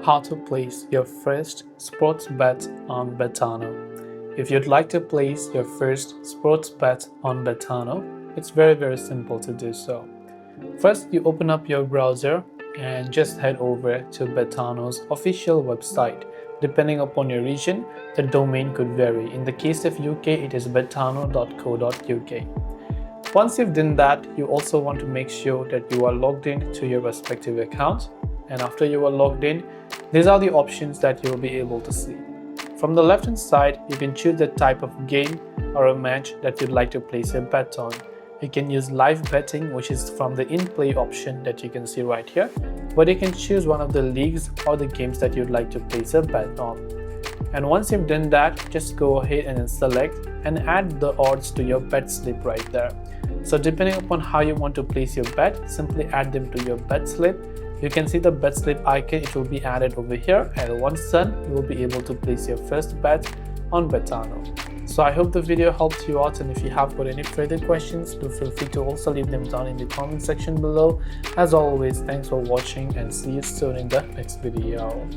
How to place your first sports bet on Betano. If you'd like to place your first sports bet on Betano, it's very simple to do so. First, you open up your browser and just head over to Betano's official website. Depending upon your region, the domain could vary. In the case of UK, it is betano.co.uk. Once you've done that, you also want to make sure that you are logged in to your respective account. And after you are logged in, these are the options that you will be able to see. From the left hand side, you can choose the type of game or a match that you'd like to place a bet on. You can use live betting, which is from the in-play option that you can see right here, but you can choose one of the leagues or the games that you'd like to place a bet on. And once you've done that, just go ahead and then select and add the odds to your bet slip right there. So depending upon how you want to place your bet, simply add them to your bet slip. You can see the bet slip icon, it will be added over here, and once done, you will be able to place your first bet on Betano. So I hope the video helped you out, and if you have got any further questions, do feel free to also leave them down in the comment section below. As always, thanks for watching and see you soon in the next video.